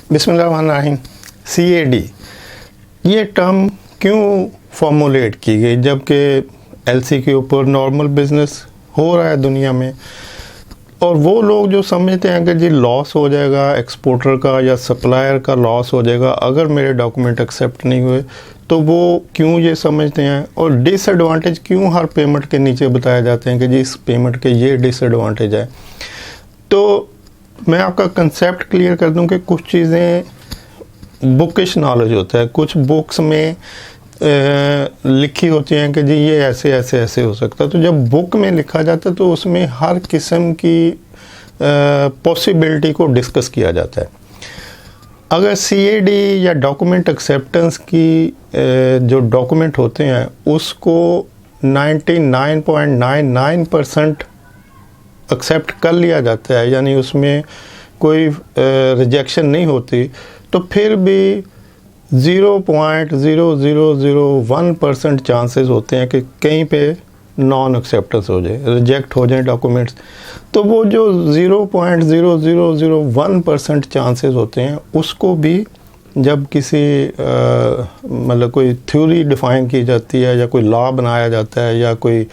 बिस्मिल्लाहिर्रहमानिर्रहीम। CAD ये term क्यों फॉर्मुलेट की गई जबकि LC के ऊपर नॉर्मल बिजनेस हो रहा है दुनिया में, और वो लोग जो समझते हैं कि जी लॉस हो जाएगा एक्सपोर्टर का या सप्लायर का लॉस हो जाएगा अगर मेरे डॉक्यूमेंट एक्सेप्ट नहीं हुए, तो वो क्यों ये समझते हैं और डिसएडवांटेज क्यों हर पेमेंट के नीचे बताए जाते हैं कि जी इस पेमेंट के ये डिसएडवांटेज है। तो मैं आपका कंसेप्ट क्लियर कर दूं कि कुछ चीज़ें बुकिश नॉलेज होता है, कुछ बुक्स में लिखी होती हैं कि जी ये ऐसे ऐसे ऐसे हो सकता है। तो जब बुक में लिखा जाता है तो उसमें हर किस्म की पॉसिबिलिटी को डिस्कस किया जाता है। अगर CAD या डॉक्यूमेंट एक्सेप्टेंस की जो डॉक्यूमेंट होते हैं उसको 99.99% एक्सेप्ट कर लिया जाता है, यानी उसमें कोई रिजेक्शन नहीं होती, तो फिर भी 0.0001% चांसेस होते हैं कि कहीं पे नॉन एक्सेप्टेंस हो जाए, रिजेक्ट हो जाए डॉक्यूमेंट्स। तो वो जो 0.0001% चांसेस होते हैं उसको भी जब किसी मतलब कोई थ्योरी डिफाइन की जाती है या कोई लॉ बनाया जाता है या कोई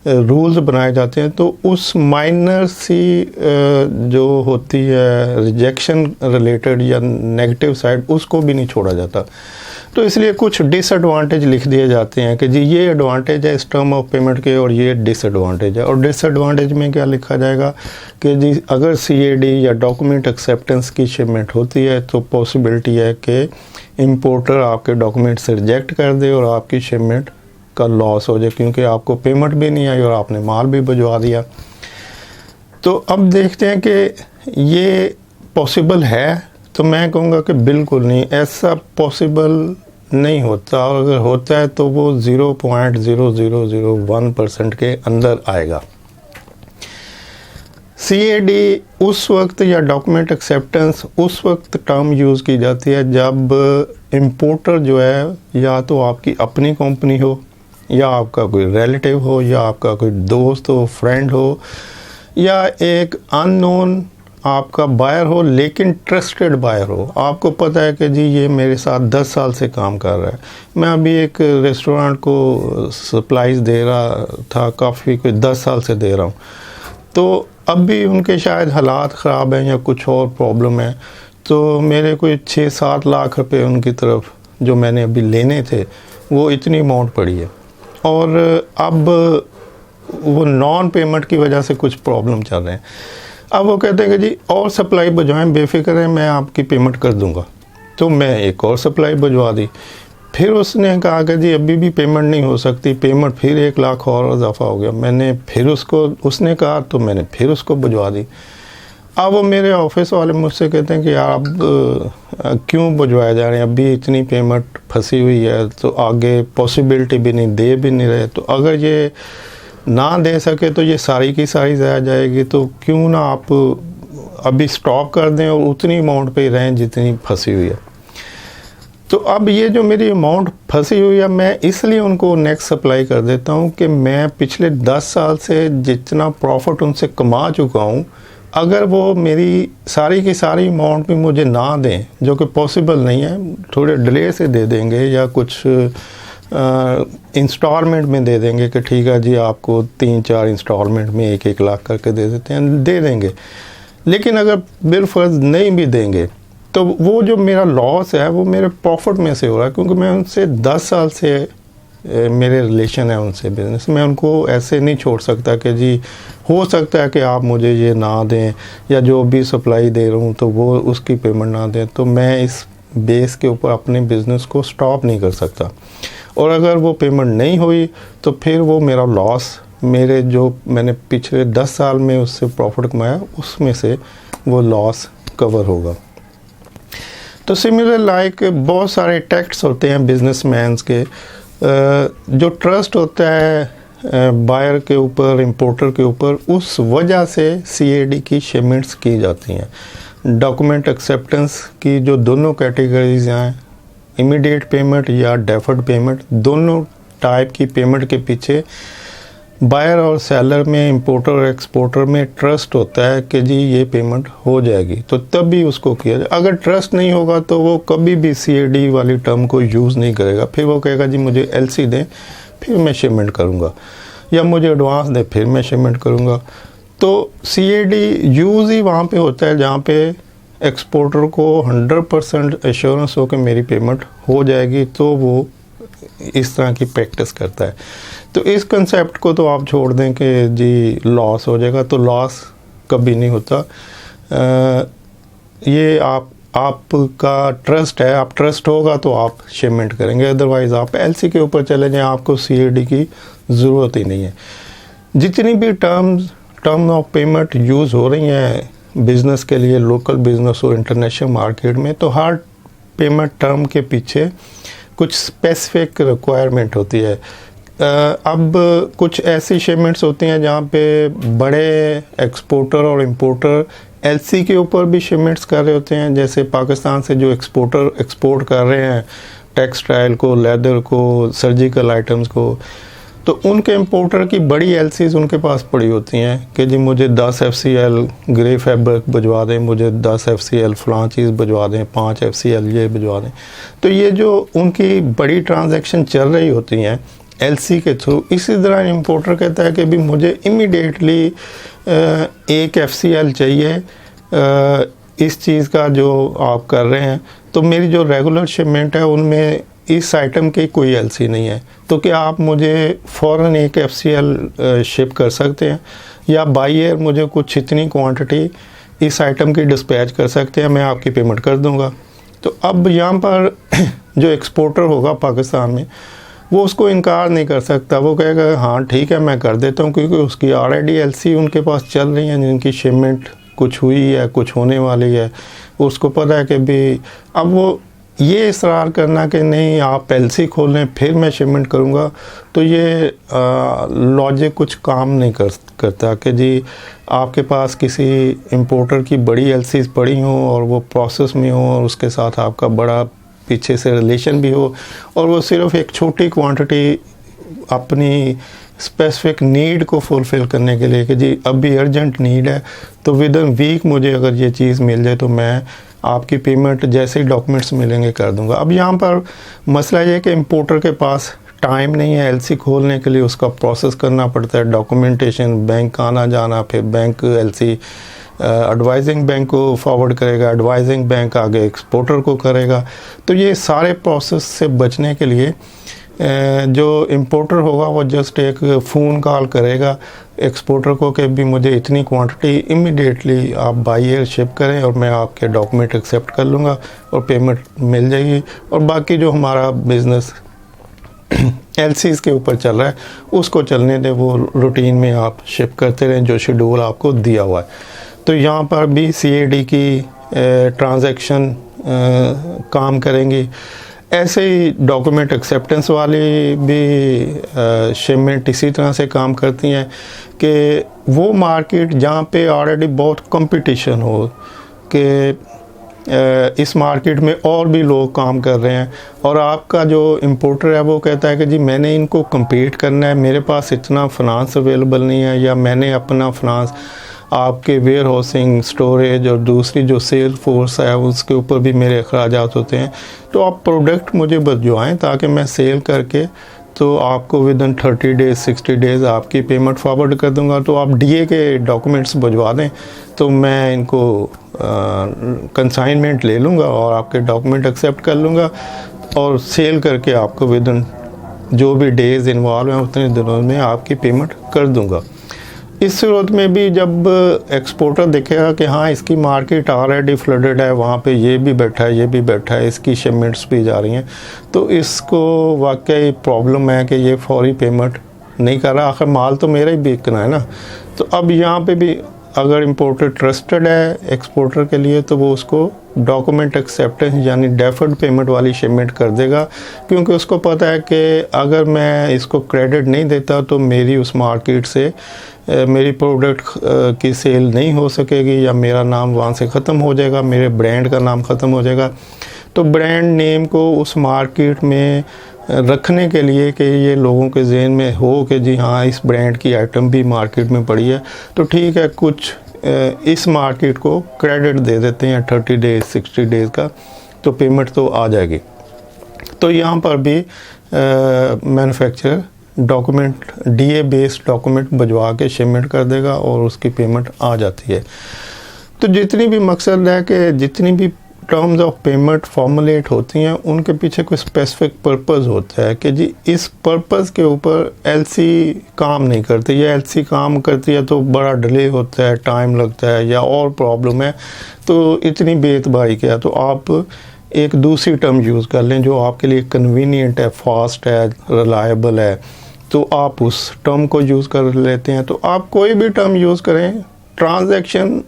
रूल्स बनाए जाते हैं, तो उस माइनर सी जो होती है रिजेक्शन रिलेटेड या नेगेटिव साइड उसको भी नहीं छोड़ा जाता। तो इसलिए कुछ डिसएडवांटेज लिख दिए जाते हैं कि जी ये एडवांटेज है इस टर्म ऑफ पेमेंट के और ये डिसएडवांटेज है। और डिसएडवांटेज में क्या लिखा जाएगा कि जी अगर CAD या डॉक्यूमेंट एक्सेप्टेंस की शिपमेंट होती है तो पॉसिबिलिटी है कि इंपोर्टर आपके डॉक्यूमेंट्स रिजेक्ट कर दे और आपकी शिपमेंट का लॉस हो जाए, क्योंकि आपको पेमेंट भी नहीं आई और आपने माल भी भिजवा दिया। तो अब देखते हैं कि ये पॉसिबल है, तो मैं कहूँगा कि बिल्कुल नहीं, ऐसा पॉसिबल नहीं होता, और अगर होता है तो वो 0.0001% के अंदर आएगा। CAD उस वक्त या डॉक्यूमेंट एक्सेप्टेंस उस वक्त टर्म यूज़ की जाती है जब इंपोर्टर जो है या तो आपकी अपनी कंपनी हो या आपका कोई रिलेटिव हो या आपका कोई दोस्त हो, फ्रेंड हो, या एक अननोन आपका बायर हो लेकिन ट्रस्टेड बायर हो। आपको पता है कि जी ये मेरे साथ 10 साल से काम कर रहा है। मैं अभी एक रेस्टोरेंट को सप्लाईज दे रहा था, काफ़ी कोई 10 साल से दे रहा हूँ, तो अब भी उनके शायद हालात ख़राब हैं या कुछ और प्रॉब्लम है, तो मेरे कोई 6-7 लाख रुपए उनकी तरफ जो मैंने अभी लेने थे वो इतनी अमाउंट पड़ी है, और अब वो नॉन पेमेंट की वजह से कुछ प्रॉब्लम चल रहे हैं। अब वो कहते हैं कि जी और सप्लाई भिजवाएं, बेफिक्र है, मैं आपकी पेमेंट कर दूंगा। तो मैं एक और सप्लाई भिजवा दी, फिर उसने कहा कि जी अभी भी पेमेंट नहीं हो सकती, पेमेंट फिर 1 लाख और इजाफा हो गया। मैंने फिर उसने कहा तो मैंने फिर उसको भिजवा दी। अब वो मेरे ऑफिस वाले मुझसे कहते हैं कि यार अब क्यों भिजवाए जा रहे हैं, अभी इतनी पेमेंट फंसी हुई है, तो आगे पॉसिबिलिटी भी नहीं, दे भी नहीं रहे, तो अगर ये ना दे सके तो ये सारी की सारी ज़ाया जाएगी, तो क्यों ना आप अभी स्टॉप कर दें और उतनी अमाउंट पे रहें जितनी फंसी हुई है। तो अब ये जो मेरी अमाउंट फंसी हुई है, मैं इसलिए उनको नेक्स्ट सप्लाई कर देता हूँ कि मैं पिछले 10 साल से जितना प्रॉफिट उनसे कमा चुका हूँ, अगर वो मेरी सारी की सारी अमाउंट भी मुझे ना दें, जो कि पॉसिबल नहीं है, थोड़े डिले से दे देंगे या कुछ इंस्टॉलमेंट में दे देंगे कि ठीक है जी आपको 3-4 इंस्टॉलमेंट में 1-1 लाख करके दे देते हैं, दे देंगे। लेकिन अगर बिलफर्ज नहीं भी देंगे तो वो जो मेरा लॉस है वो मेरे प्रॉफिट में से हो रहा है, क्योंकि मैं उनसे 10 साल से मेरे रिलेशन है उनसे, बिजनेस में उनको ऐसे नहीं छोड़ सकता कि जी हो सकता है कि आप मुझे ये ना दें या जो भी सप्लाई दे रहा हूँ तो वो उसकी पेमेंट ना दें, तो मैं इस बेस के ऊपर अपने बिज़नेस को स्टॉप नहीं कर सकता। और अगर वो पेमेंट नहीं हुई तो फिर वो मेरा लॉस, मेरे जो मैंने पिछले 10 साल में उससे प्रॉफिट कमाया उसमें से वो लॉस कवर होगा। तो सिमिलर लाइक बहुत सारे टैक्स होते हैं बिजनेसमैन्स के, जो ट्रस्ट होता है बायर के ऊपर, इंपोर्टर के ऊपर, उस वजह से CAD की शिपमेंट्स की जाती हैं। डॉक्यूमेंट एक्सेप्टेंस की जो दोनों कैटेगरीज हैं, इमीडिएट पेमेंट या डेफर्ड पेमेंट, दोनों टाइप की पेमेंट के पीछे बायर और सेलर में, इंपोर्टर और एक्सपोर्टर में ट्रस्ट होता है कि जी ये पेमेंट हो जाएगी, तो तब भी उसको किया जाए। अगर ट्रस्ट नहीं होगा तो वो कभी भी CAD वाली टर्म को यूज़ नहीं करेगा। फिर वो कहेगा जी मुझे LC दें फिर मैं शिपमेंट करूँगा, या मुझे एडवांस दें फिर मैं शिपमेंट करूँगा। तो CAD यूज़ ही वहाँ पे होता है जहाँ पे एक्सपोर्टर को 100% एश्योरेंस हो कि मेरी पेमेंट हो जाएगी, तो वो इस तरह की प्रैक्टिस करता है। तो इस कंसेप्ट को तो आप छोड़ दें कि जी लॉस हो जाएगा, तो लॉस कभी नहीं होता। ये आपका ट्रस्ट है, आप ट्रस्ट होगा तो आप शिपमेंट करेंगे, अदरवाइज़ आप LC के ऊपर चले जाएं, आपको CAD की ज़रूरत ही नहीं है। जितनी भी टर्म ऑफ पेमेंट यूज़ हो रही हैं बिज़नेस के लिए, लोकल बिज़नेस हो इंटरनेशनल मार्केट में, तो हर पेमेंट टर्म के पीछे कुछ स्पेसिफिक रिक्वायरमेंट होती है। अब कुछ ऐसी शिपमेंट्स होती हैं जहाँ पे बड़े एक्सपोर्टर और इंपोर्टर LC के ऊपर भी शिपमेंट्स कर रहे होते हैं। जैसे पाकिस्तान से जो एक्सपोर्टर एक्सपोर्ट कर रहे हैं टेक्सटाइल को, लेदर को, सर्जिकल आइटम्स को, तो उनके इंपोर्टर की बड़ी LCs उनके पास पड़ी होती हैं कि जी मुझे 10 FCL ग्रे फैब्रिक भिजवा दें, मुझे 10 FCL फलां चीज़ भिजवा दें, 5 FCL ये भिजवा दें। तो ये जो उनकी बड़ी ट्रांजैक्शन चल रही होती हैं LC के थ्रू, इसी तरह इंपोर्टर कहता है कि भी मुझे इमीडिएटली 1 FCL चाहिए इस चीज़ का जो आप कर रहे हैं, तो मेरी जो रेगुलर शिपमेंट है उनमें इस आइटम की कोई LC नहीं है, तो क्या आप मुझे फ़ौरन 1 FCL शिप कर सकते हैं, या बाई एयर मुझे कुछ इतनी क्वांटिटी इस आइटम की डिस्पैच कर सकते हैं, मैं आपकी पेमेंट कर दूंगा। तो अब यहाँ पर जो एक्सपोर्टर होगा पाकिस्तान में, वो उसको इनकार नहीं कर सकता, वो कहेगा हाँ ठीक है मैं कर देता हूँ, क्योंकि उसकी ऑलरेडी LC उनके पास चल रही है जिनकी शिपमेंट कुछ हुई है, कुछ होने वाली है। उसको पता है कि भी अब वो ये इसरार करना कि नहीं आप LC खोल लें फिर मैं शिपमेंट करूँगा, तो ये लॉजिक कुछ काम नहीं करता कि जी आपके पास किसी इंपोर्टर की बड़ी LCs पड़ी हों और वो प्रोसेस में हो, और उसके साथ आपका बड़ा पीछे से रिलेशन भी हो, और वो सिर्फ एक छोटी क्वांटिटी अपनी स्पेसिफिक नीड को फुलफ़िल करने के लिए कि जी अभी अर्जेंट नीड है, तो विद इन वीक मुझे अगर ये चीज़ मिल जाए तो मैं आपकी पेमेंट जैसे ही डॉक्यूमेंट्स मिलेंगे कर दूंगा। अब यहाँ पर मसला ये है कि इंपोर्टर के पास टाइम नहीं है LC खोलने के लिए, उसका प्रोसेस करना पड़ता है, डॉक्यूमेंटेशन, बैंक आना जाना, फिर बैंक LC एडवाइजिंग बैंक को फॉरवर्ड करेगा, एडवाइजिंग बैंक आगे एक्सपोर्टर को करेगा। तो ये सारे प्रोसेस से बचने के लिए जो इंपोर्टर होगा वो जस्ट एक फ़ोन कॉल करेगा एक्सपोर्टर को कि भी मुझे इतनी क्वांटिटी इमीडिएटली आप बाई एयर शिप करें और मैं आपके डॉक्यूमेंट एक्सेप्ट कर लूँगा और पेमेंट मिल जाएगी। और बाकी जो हमारा बिज़नेस LCs के ऊपर चल रहा है उसको चलने दें, वो रूटीन में आप शिप करते रहें जो शेड्यूल आपको दिया हुआ है। तो यहाँ पर भी CAD की ट्रांजैक्शन काम करेंगी। ऐसे ही डॉक्यूमेंट एक्सेप्टेंस वाली भी शिपमेंट इसी तरह से काम करती हैं कि वो मार्केट जहाँ पे ऑलरेडी बहुत कंपटीशन हो, कि इस मार्केट में और भी लोग काम कर रहे हैं और आपका जो इंपोर्टर है वो कहता है कि जी मैंने इनको compete करना है, मेरे पास इतना फाइनेंस अवेलेबल नहीं है, या मैंने अपना फाइनेंस आपके वेयर हाउसिंग, स्टोरेज और दूसरी जो सेल फोर्स है उसके ऊपर भी मेरे अखराजात होते हैं, तो आप प्रोडक्ट मुझे भिजवाएं ताकि मैं सेल करके तो आपको विद इन 30 डेज़ 60 डेज़ आपकी पेमेंट फॉरवर्ड कर दूंगा। तो आप DA के डॉक्यूमेंट्स भिजवा दें तो मैं इनको कंसाइनमेंट ले लूँगा और आपके डॉक्यूमेंट एक्सेप्ट कर लूँगा और सेल करके आपको विद इन जो भी डेज़ इन्वॉल्व हैं उतने दिनों में आपकी पेमेंट कर दूँगा। इस सूरत में भी जब एक्सपोर्टर देखेगा कि हाँ इसकी मार्केट ऑलरेडी फ्लडेड है, वहाँ पे ये भी बैठा है, ये भी बैठा है, इसकी शिपमेंट्स भी जा रही हैं, तो इसको वाकई प्रॉब्लम है कि ये फौरी पेमेंट नहीं कर रहा, आखिर माल तो मेरा ही बिकना है ना। तो अब यहाँ पे भी अगर इंपोर्टर ट्रस्टेड है एक्सपोर्टर के लिए तो वो उसको डॉक्यूमेंट एक्सेप्टेंस यानी डेफर्ड पेमेंट वाली शिपमेंट कर देगा, क्योंकि उसको पता है कि अगर मैं इसको क्रेडिट नहीं देता तो मेरी उस मार्केट से मेरी प्रोडक्ट की सेल नहीं हो सकेगी या मेरा नाम वहाँ से ख़त्म हो जाएगा, मेरे ब्रांड का नाम ख़त्म हो जाएगा। तो ब्रांड नेम को उस मार्केट में रखने के लिए कि ये लोगों के जहन में हो कि जी हाँ इस ब्रांड की आइटम भी मार्केट में पड़ी है, तो ठीक है कुछ इस मार्केट को क्रेडिट दे देते हैं 30 डेज 60 डेज़ का, तो पेमेंट तो आ जाएगी। तो यहाँ पर भी manufacturer document DA based document भिजवा के शिपमेंट कर देगा और उसकी पेमेंट आ जाती है। तो जितनी भी मकसद है कि जितनी भी टर्म्स ऑफ पेमेंट फॉर्मुलेट होती हैं उनके पीछे कोई स्पेसिफिक पर्पस होता है कि जी इस पर्पस के ऊपर LC काम नहीं करती, या LC काम करती है तो बड़ा डिले होता है, टाइम लगता है या और प्रॉब्लम है, तो इतनी बेतबारी क्या, तो आप एक दूसरी टर्म यूज़ कर लें जो आपके लिए कन्वीनियंट है, फास्ट है, रिलायबल है, तो आप उस टर्म को यूज़ कर लेते हैं। तो आप कोई भी टर्म यूज़ करें, ट्रांजैक्शन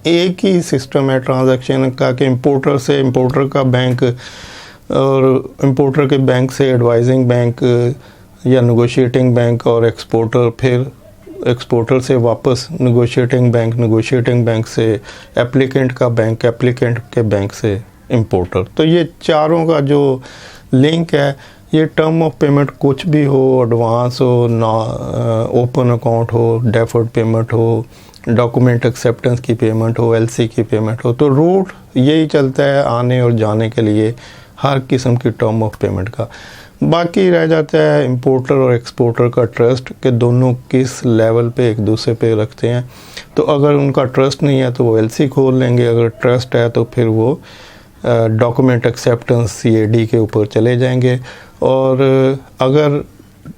एक ही सिस्टम है ट्रांजैक्शन का कि इंपोर्टर से इंपोर्टर का बैंक और इंपोर्टर के बैंक से एडवाइजिंग बैंक या नेगोशिएटिंग बैंक और एक्सपोर्टर, फिर एक्सपोर्टर से वापस नेगोशिएटिंग बैंक से एप्लीकेंट का बैंक, एप्लीकेंट के बैंक से इंपोर्टर। तो ये चारों का जो लिंक है, ये टर्म ऑफ पेमेंट कुछ भी हो, एडवांस हो, ना ओपन अकाउंट हो, डेफर्ड पेमेंट हो, डॉक्यूमेंट एक्सेप्टेंस की पेमेंट हो, LC की पेमेंट हो, तो रूट यही चलता है आने और जाने के लिए हर किस्म की टर्म ऑफ पेमेंट का। बाकी रह जाता है इंपोर्टर और एक्सपोर्टर का ट्रस्ट कि दोनों किस लेवल पे एक दूसरे पे रखते हैं। तो अगर उनका ट्रस्ट नहीं है तो वो LC खोल लेंगे, अगर ट्रस्ट है तो फिर वो डॉक्यूमेंट एक्सेप्टेंस CAD के ऊपर चले जाएंगे। और अगर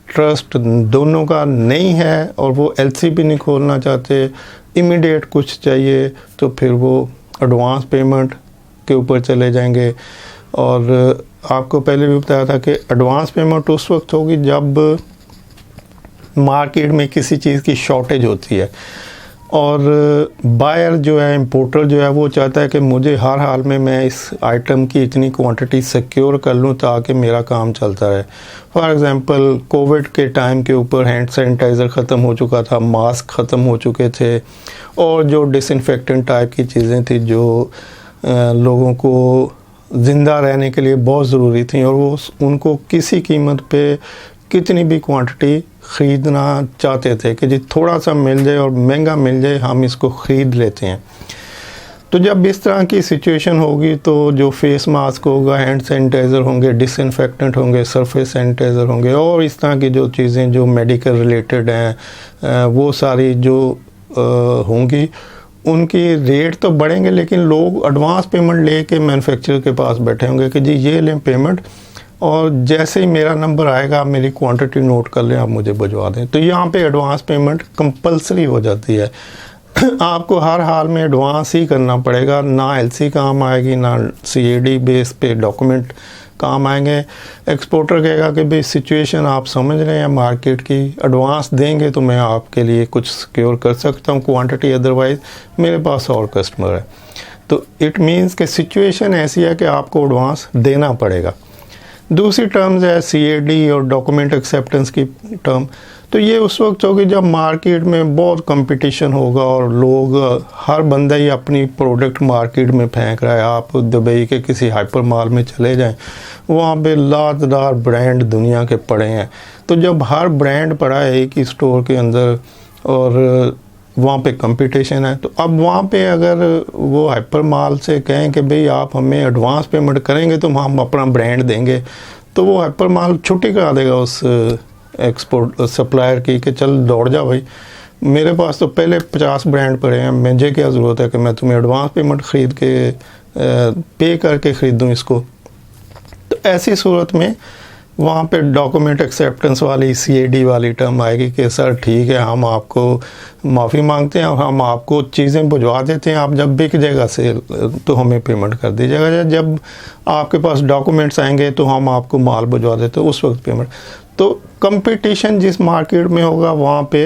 ट्रस्ट दोनों का नहीं है और वो LC भी नहीं खोलना चाहते, इमीडिएट कुछ चाहिए, तो फिर वो एडवांस पेमेंट के ऊपर चले जाएंगे। और आपको पहले भी बताया था कि एडवांस पेमेंट उस वक्त होगी जब मार्केट में किसी चीज़ की शॉर्टेज होती है और बायर जो है, इंपोर्टर जो है, वो चाहता है कि मुझे हर हाल में मैं इस आइटम की इतनी क्वांटिटी सिक्योर कर लूँ ताकि मेरा काम चलता रहे। फॉर एग्जांपल कोविड के टाइम के ऊपर हैंड सैनिटाइज़र ख़त्म हो चुका था, मास्क ख़त्म हो चुके थे और जो डिसइंफेक्टेंट टाइप की चीज़ें थी जो लोगों को ज़िंदा रहने के लिए बहुत ज़रूरी थी और वो उनको किसी कीमत पे कितनी भी क्वांटिटी ख़रीदना चाहते थे कि जी थोड़ा सा मिल जाए और महंगा मिल जाए, हम इसको ख़रीद लेते हैं। तो जब इस तरह की सिचुएशन होगी तो जो फेस मास्क होगा, हैंड सैनिटाइज़र होंगे, डिसइंफेक्टेंट होंगे, सरफेस सैनिटाइज़र होंगे और इस तरह की जो चीज़ें जो मेडिकल रिलेटेड हैं वो सारी जो होंगी, उनकी रेट तो बढ़ेंगे, लेकिन लोग एडवांस पेमेंट लेके मैन्युफैक्चरर के पास बैठे होंगे कि जी ये लें पेमेंट, और जैसे ही मेरा नंबर आएगा आप मेरी क्वांटिटी नोट कर लें, आप मुझे भिजवा दें। तो यहाँ पे एडवांस पेमेंट कंपलसरी हो जाती है। आपको हर हाल में एडवांस ही करना पड़ेगा, ना LC काम आएगी, ना CAD बेस पे डॉक्यूमेंट काम आएंगे। एक्सपोर्टर कहेगा कि भाई सिचुएशन आप समझ रहे हैं मार्केट की, एडवांस देंगे तो मैं आपके लिए कुछ सिक्योर कर सकता हूँ क्वांटिटी, अदरवाइज़ मेरे पास और कस्टमर है। तो इट मीन्स कि सिचुएशन ऐसी है कि आपको एडवांस देना पड़ेगा। दूसरी टर्म्स है CAD और डॉक्यूमेंट एक्सेप्टेंस की टर्म। तो ये उस वक्त होगी जब मार्केट में बहुत कंपटीशन होगा और लोग, हर बंदा ही अपनी प्रोडक्ट मार्केट में फेंक रहा है। आप दुबई के किसी हाइपर मॉल में चले जाएं, वहाँ पे लातदार ब्रांड दुनिया के पड़े हैं। तो जब हर ब्रांड पड़ा है एक ही स्टोर के अंदर और वहाँ पे कंपटीशन है, तो अब वहाँ पे अगर वो हाइपर मॉल से कहें कि भाई आप हमें एडवांस पेमेंट करेंगे तो हम अपना ब्रांड देंगे, तो वो हाइपर मॉल छुट्टी करा देगा उस एक्सपोर्ट सप्लायर की कि चल दौड़ जा भाई, मेरे पास तो पहले 50 ब्रांड पड़े हैं, मुझे क्या ज़रूरत है कि मैं तुम्हें एडवांस पेमेंट ख़रीद के पे करके ख़रीदूँ इसको। तो ऐसी सूरत में वहाँ पे डॉक्यूमेंट एक्सेप्टेंस वाली CAD वाली टर्म आएगी कि सर ठीक है, हम आपको माफ़ी मांगते हैं और हम आपको चीज़ें भिजवा देते हैं, आप जब बिक जाएगा सेल तो हमें पेमेंट कर दीजिएगा, जब आपके पास डॉक्यूमेंट्स आएंगे तो हम आपको माल भिजवा देते हैं, उस वक्त पेमेंट। तो कंपटीशन जिस मार्केट में होगा वहाँ पे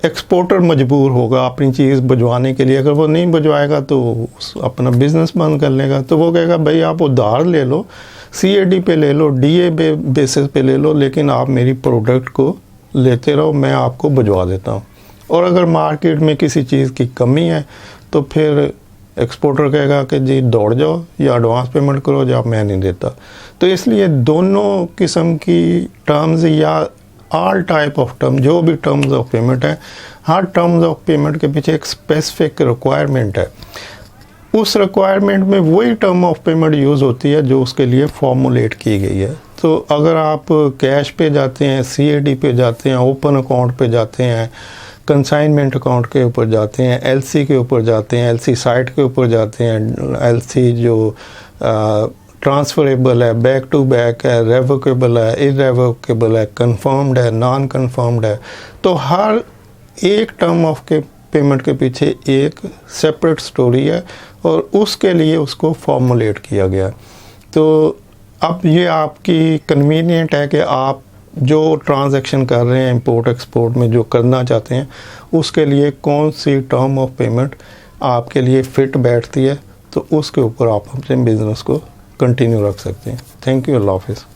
एक्सपोर्टर मजबूर होगा अपनी चीज़ भिजवाने के लिए। अगर वो नहीं भिजवाएगा तो अपना बिज़नेस बंद कर लेगा। तो वो कहेगा भाई आप उधार ले लो, CAD पे ले लो, DA बेसिस पे ले लो, लेकिन आप मेरी प्रोडक्ट को लेते रहो, मैं आपको भिजवा देता हूँ। और अगर मार्केट में किसी चीज़ की कमी है तो फिर एक्सपोर्टर कहेगा कि जी दौड़ जाओ या एडवांस पेमेंट करो, जब मैं नहीं देता। तो इसलिए दोनों किस्म की टर्म्स या ऑल टाइप ऑफ टर्म, जो भी टर्म्स ऑफ पेमेंट है, हर टर्म्स ऑफ पेमेंट के पीछे एक स्पेसिफिक रिक्वायरमेंट है। उस रिक्वायरमेंट में वही टर्म ऑफ पेमेंट यूज़ होती है जो उसके लिए फॉर्मुलेट की गई है। तो अगर आप कैश पे जाते हैं, CAD पे जाते हैं, ओपन अकाउंट पे जाते हैं, कंसाइनमेंट अकाउंट के ऊपर जाते हैं, LC के ऊपर जाते हैं, LC साइट के ऊपर जाते हैं, LC जो ट्रांसफरेबल है, बैक टू बैक है, रेवोकेबल है, इरेवोकेबल है, कंफर्म्ड है, नॉन कंफर्म्ड है, तो हर एक टर्म ऑफ के पेमेंट के पीछे एक सेपरेट स्टोरी है और उसके लिए उसको फॉर्मुलेट किया गया। तो अब ये आपकी कन्वीनियंट है कि आप जो ट्रांजैक्शन कर रहे हैं इंपोर्ट एक्सपोर्ट में, जो करना चाहते हैं, उसके लिए कौन सी टर्म ऑफ पेमेंट आपके लिए फिट बैठती है, तो उसके ऊपर आप अपने बिज़नेस को कंटिन्यू रख सकते हैं। थैंक यू, अल्लाह हाफिज़।